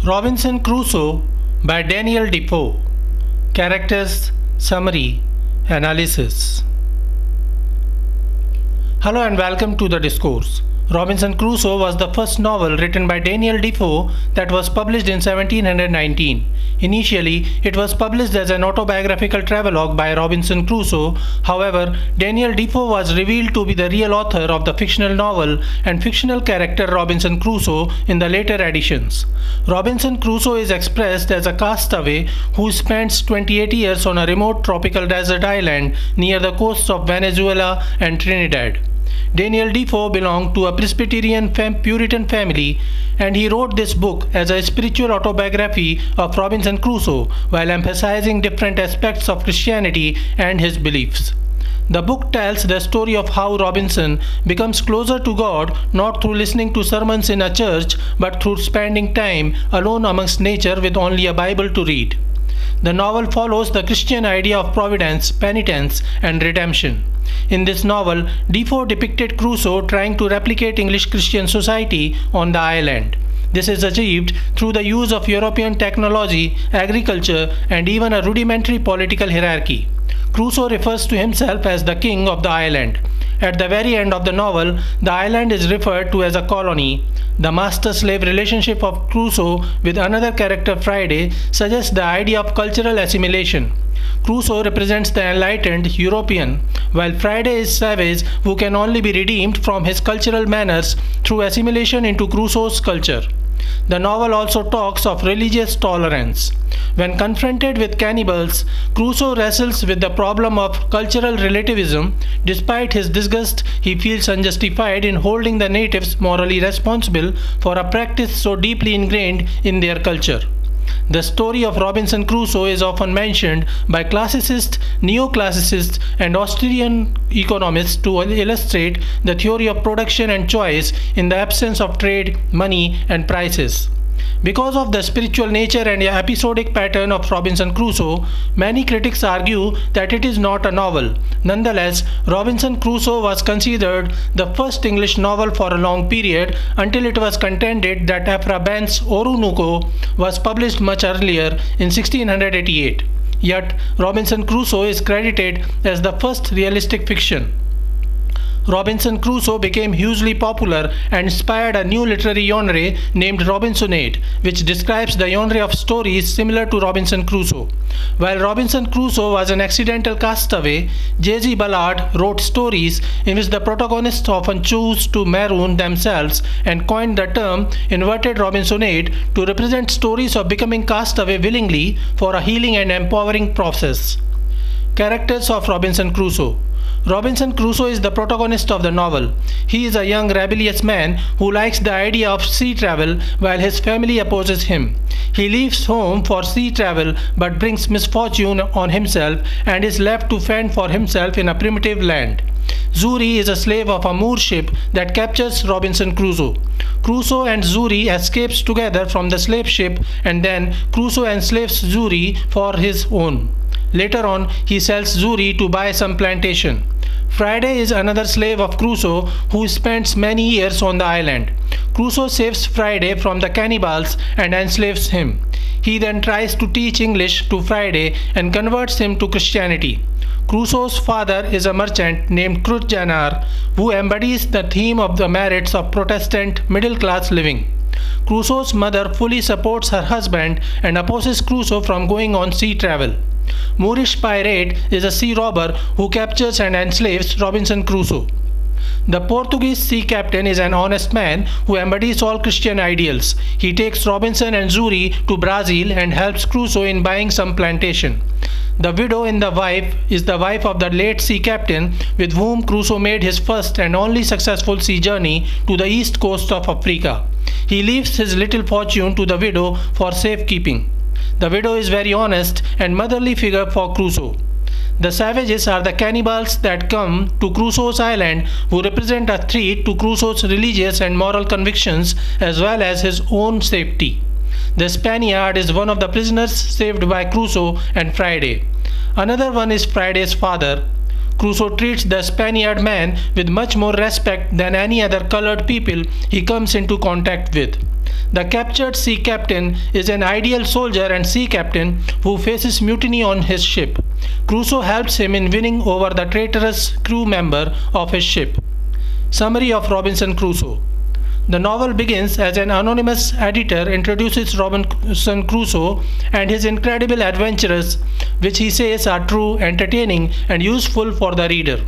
Robinson Crusoe by Daniel Defoe. Characters, Summary, Analysis. Hello and welcome to the discourse. Robinson Crusoe was the first novel written by Daniel Defoe that was published in 1719. Initially, it was published as an autobiographical travelogue by Robinson Crusoe. However, Daniel Defoe was revealed to be the real author of the fictional novel and fictional character Robinson Crusoe in the later editions. Robinson Crusoe is expressed as a castaway who spends 28 years on a remote tropical desert island near the coasts of Venezuela and Trinidad. Daniel Defoe belonged to a Presbyterian Puritan family, and he wrote this book as a spiritual autobiography of Robinson Crusoe while emphasizing different aspects of Christianity and his beliefs. The book tells the story of how Robinson becomes closer to God not through listening to sermons in a church but through spending time alone amongst nature with only a Bible to read. The novel follows the Christian idea of Providence, penitence, and redemption. In this novel, Defoe depicted Crusoe trying to replicate English Christian society on the island. This is achieved through the use of European technology, agriculture, and even a rudimentary political hierarchy. Crusoe refers to himself as the king of the island. At the very end of the novel, the island is referred to as a colony. The master-slave relationship of Crusoe with another character, Friday, suggests the idea of cultural assimilation. Crusoe represents the enlightened European, while Friday is savage who can only be redeemed from his cultural manners through assimilation into Crusoe's culture. The novel also talks of religious tolerance. When confronted with cannibals, Crusoe wrestles with the problem of cultural relativism. Despite his disgust, he feels unjustified in holding the natives morally responsible for a practice so deeply ingrained in their culture. The story of Robinson Crusoe is often mentioned by classicists, neoclassicists, and Austrian economists to illustrate the theory of production and choice in the absence of trade, money, and prices. Because of the spiritual nature and episodic pattern of Robinson Crusoe, many critics argue that it is not a novel. Nonetheless, Robinson Crusoe was considered the first English novel for a long period until it was contended that Aphra Behn's Oroonoco was published much earlier in 1688. Yet, Robinson Crusoe is credited as the first realistic fiction. Robinson Crusoe became hugely popular and inspired a new literary genre named Robinsonade, which describes the genre of stories similar to Robinson Crusoe. While Robinson Crusoe was an accidental castaway, J.G. Ballard wrote stories in which the protagonists often choose to maroon themselves and coined the term inverted Robinsonade to represent stories of becoming castaway willingly for a healing and empowering process. Characters of Robinson Crusoe. Robinson Crusoe is the protagonist of the novel. He is a young rebellious man who likes the idea of sea travel while his family opposes him. He leaves home for sea travel but brings misfortune on himself and is left to fend for himself in a primitive land. Zuri is a slave of a Moor ship that captures Robinson Crusoe. Crusoe and Zuri escapes together from the slave ship, and then Crusoe enslaves Zuri for his own. Later on, he sells Zuri to buy some plantation. Friday is another slave of Crusoe who spends many years on the island. Crusoe saves Friday from the cannibals and enslaves him. He then tries to teach English to Friday and converts him to Christianity. Crusoe's father is a merchant named Crutjanar who embodies the theme of the merits of Protestant middle-class living. Crusoe's mother fully supports her husband and opposes Crusoe from going on sea travel. Moorish pirate is a sea robber who captures and enslaves Robinson Crusoe. The Portuguese sea captain is an honest man who embodies all Christian ideals. He takes Robinson and Zuri to Brazil and helps Crusoe in buying some plantation. The widow in The Wife is the wife of the late sea captain with whom Crusoe made his first and only successful sea journey to the east coast of Africa. He leaves his little fortune to the widow for safekeeping. The widow is very honest and motherly figure for Crusoe. The savages are the cannibals that come to Crusoe's island who represent a threat to Crusoe's religious and moral convictions as well as his own safety. The Spaniard is one of the prisoners saved by Crusoe and Friday. Another one is Friday's father. Crusoe treats the Spaniard man with much more respect than any other colored people he comes into contact with. The captured sea captain is an ideal soldier and sea captain who faces mutiny on his ship. Crusoe helps him in winning over the traitorous crew member of his ship. Summary of Robinson Crusoe. The novel begins as an anonymous editor introduces Robinson Crusoe and his incredible adventures, which he says are true, entertaining, and useful for the reader.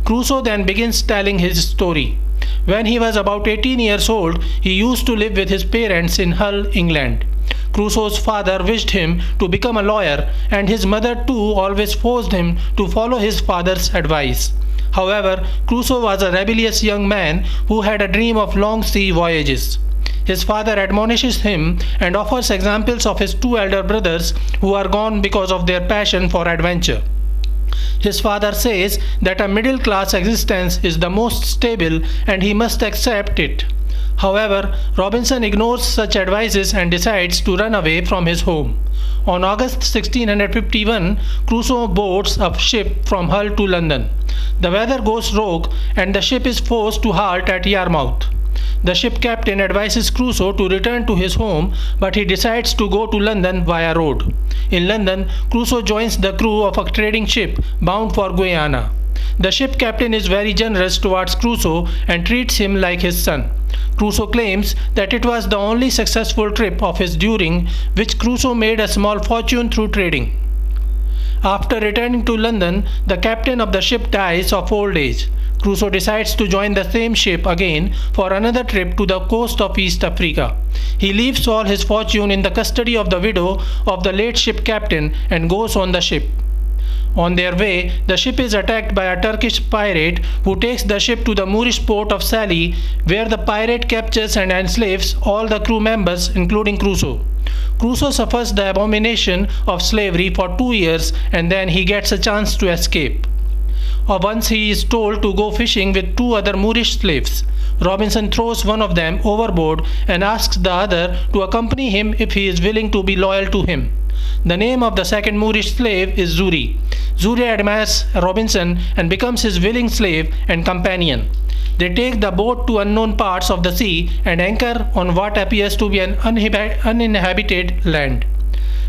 Crusoe then begins telling his story. When he was about 18 years old, he used to live with his parents in Hull, England. Crusoe's father wished him to become a lawyer, and his mother too always forced him to follow his father's advice. However, Crusoe was a rebellious young man who had a dream of long sea voyages. His father admonishes him and offers examples of his two elder brothers who are gone because of their passion for adventure. His father says that a middle-class existence is the most stable and he must accept it. However, Robinson ignores such advices and decides to run away from his home. On August 1651, Crusoe boards a ship from Hull to London. The weather goes rogue and the ship is forced to halt at Yarmouth. The ship captain advises Crusoe to return to his home, but he decides to go to London via road. In London, Crusoe joins the crew of a trading ship bound for Guyana. The ship captain is very generous towards Crusoe and treats him like his son. Crusoe claims that it was the only successful trip of his during which Crusoe made a small fortune through trading. After returning to London, the captain of the ship dies of old age. Crusoe decides to join the same ship again for another trip to the coast of East Africa. He leaves all his fortune in the custody of the widow of the late ship captain and goes on the ship. On their way, the ship is attacked by a Turkish pirate who takes the ship to the Moorish port of Salé, where the pirate captures and enslaves all the crew members, including Crusoe. Crusoe suffers the abomination of slavery for 2 years and then he gets a chance to escape. Once he is told to go fishing with 2 other Moorish slaves. Robinson throws one of them overboard and asks the other to accompany him if he is willing to be loyal to him. The name of the second Moorish slave is Xury. Xury admires Robinson and becomes his willing slave and companion. They take the boat to unknown parts of the sea and anchor on what appears to be an uninhabited land.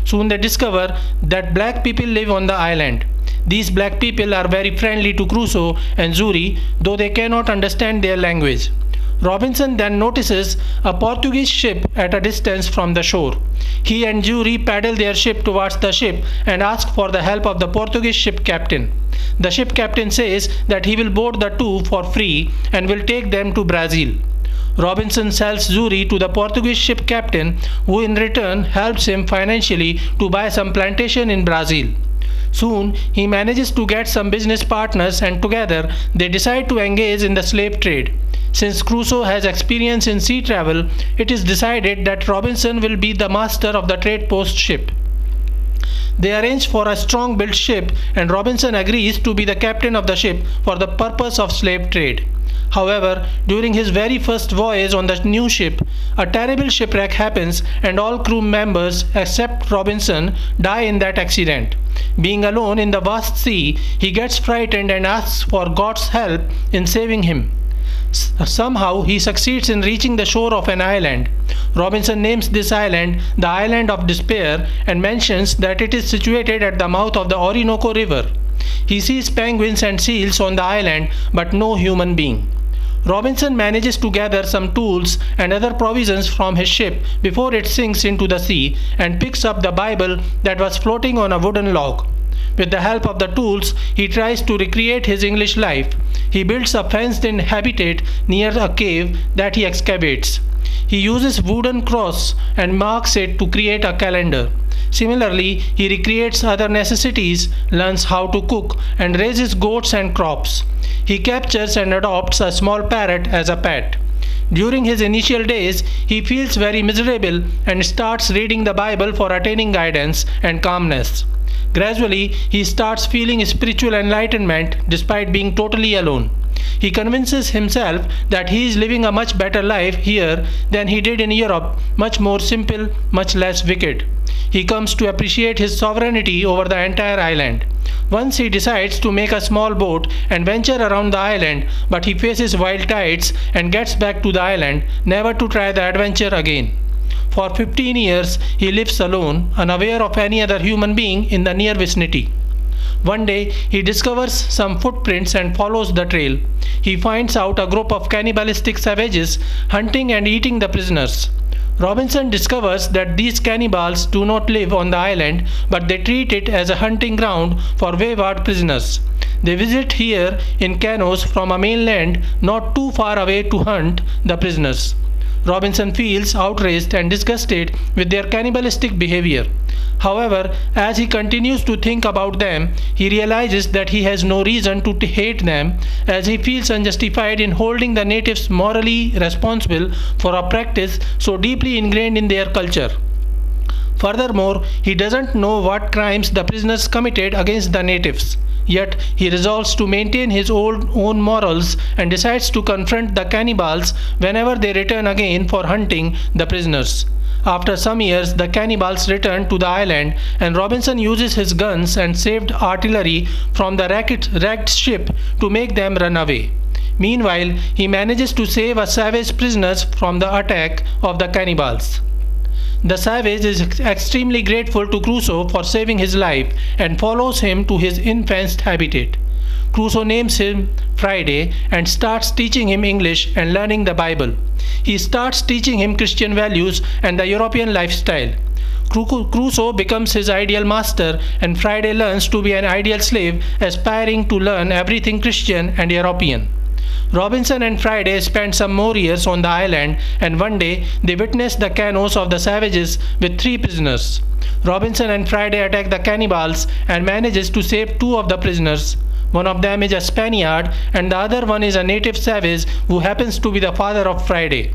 Soon they discover that black people live on the island. These black people are very friendly to Crusoe and Xury, though they cannot understand their language. Robinson then notices a Portuguese ship at a distance from the shore. He and Xury paddle their ship towards the ship and ask for the help of the Portuguese ship captain. The ship captain says that he will board the two for free and will take them to Brazil. Robinson sells Xury to the Portuguese ship captain, who in return helps him financially to buy some plantation in Brazil. Soon, he manages to get some business partners and together they decide to engage in the slave trade. Since Crusoe has experience in sea travel, it is decided that Robinson will be the master of the trade post ship. They arrange for a strong-built ship and Robinson agrees to be the captain of the ship for the purpose of slave trade. However, during his very first voyage on the new ship, a terrible shipwreck happens and all crew members except Robinson die in that accident. Being alone in the vast sea, he gets frightened and asks for God's help in saving him. Somehow he succeeds in reaching the shore of an island. Robinson names this island the Island of Despair and mentions that it is situated at the mouth of the Orinoco River. He sees penguins and seals on the island but no human being. Robinson manages to gather some tools and other provisions from his ship before it sinks into the sea and picks up the Bible that was floating on a wooden log. With the help of the tools, he tries to recreate his English life. He builds a fenced-in habitat near a cave that he excavates. He uses wooden cross and marks it to create a calendar. Similarly, he recreates other necessities, learns how to cook, and raises goats and crops. He captures and adopts a small parrot as a pet. During his initial days, he feels very miserable and starts reading the Bible for attaining guidance and calmness. Gradually, he starts feeling spiritual enlightenment despite being totally alone. He convinces himself that he is living a much better life here than he did in Europe, much more simple, much less wicked. He comes to appreciate his sovereignty over the entire island. Once he decides to make a small boat and venture around the island, but he faces wild tides and gets back to the island, never to try the adventure again. For 15 years, he lives alone, unaware of any other human being in the near vicinity. One day, he discovers some footprints and follows the trail. He finds out a group of cannibalistic savages hunting and eating the prisoners. Robinson discovers that these cannibals do not live on the island, but they treat it as a hunting ground for wayward prisoners. They visit here in canoes from a mainland not too far away to hunt the prisoners. Robinson feels outraged and disgusted with their cannibalistic behavior. However, as he continues to think about them, he realizes that he has no reason to hate them, as he feels unjustified in holding the natives morally responsible for a practice so deeply ingrained in their culture. Furthermore, he doesn't know what crimes the prisoners committed against the natives. Yet, he resolves to maintain his own morals and decides to confront the cannibals whenever they return again for hunting the prisoners. After some years, the cannibals return to the island, and Robinson uses his guns and saved artillery from the wrecked ship to make them run away. Meanwhile, he manages to save a savage prisoners from the attack of the cannibals. The savage is extremely grateful to Crusoe for saving his life and follows him to his infenced habitat. Crusoe names him Friday and starts teaching him English and learning the Bible. He starts teaching him Christian values and the European lifestyle. Crusoe becomes his ideal master, and Friday learns to be an ideal slave, aspiring to learn everything Christian and European. Robinson and Friday spend some more years on the island, and one day they witness the canoes of the savages with 3 prisoners. Robinson and Friday attack the cannibals and manages to save 2 of the prisoners. One of them is a Spaniard and the other one is a native savage who happens to be the father of Friday.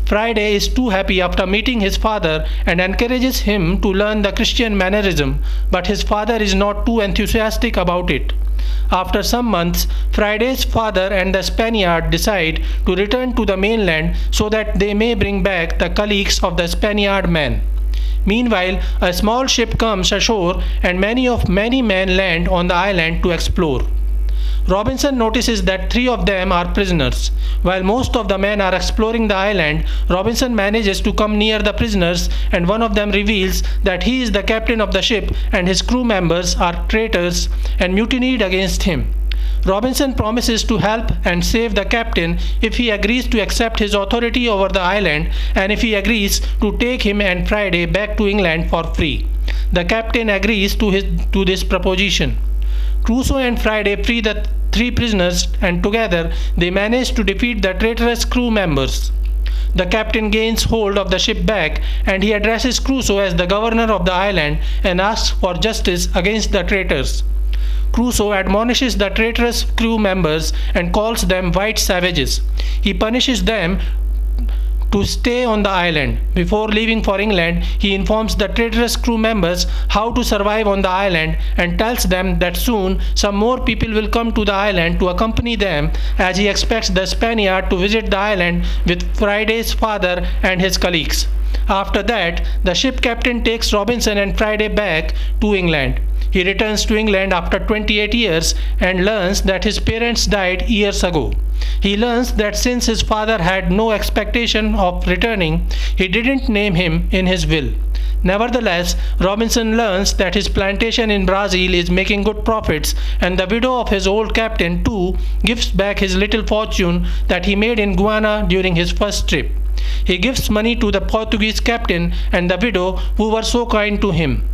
Friday is too happy after meeting his father and encourages him to learn the Christian mannerism, but his father is not too enthusiastic about it. After some months, Friday's father and the Spaniard decide to return to the mainland so that they may bring back the colleagues of the Spaniard man. Meanwhile, a small ship comes ashore and many men land on the island to explore. Robinson notices that 3 of them are prisoners. While most of the men are exploring the island, Robinson manages to come near the prisoners, and one of them reveals that he is the captain of the ship and his crew members are traitors and mutinied against him. Robinson promises to help and save the captain if he agrees to accept his authority over the island and if he agrees to take him and Friday back to England for free. The captain agrees to this proposition. Crusoe and Friday free the 3 prisoners, and together they manage to defeat the traitorous crew members. The captain gains hold of the ship back, and he addresses Crusoe as the governor of the island and asks for justice against the traitors. Crusoe admonishes the traitorous crew members and calls them white savages. He punishes them to stay on the island. Before leaving for England, he informs the traitorous crew members how to survive on the island and tells them that soon some more people will come to the island to accompany them, as he expects the Spaniard to visit the island with Friday's father and his colleagues. After that, the ship captain takes Robinson and Friday back to England. He returns to England after 28 years and learns that his parents died years ago. He learns that since his father had no expectation of returning, he didn't name him in his will. Nevertheless, Robinson learns that his plantation in Brazil is making good profits, and the widow of his old captain too gives back his little fortune that he made in Guiana during his first trip. He gives money to the Portuguese captain and the widow who were so kind to him.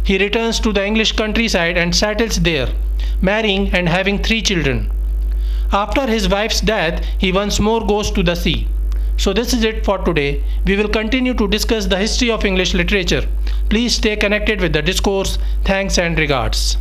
He returns to the English countryside and settles there, marrying and having 3 children. After his wife's death, he once more goes to the sea. So this is it for today. We will continue to discuss the history of English literature. Please stay connected with the discourse. Thanks and regards.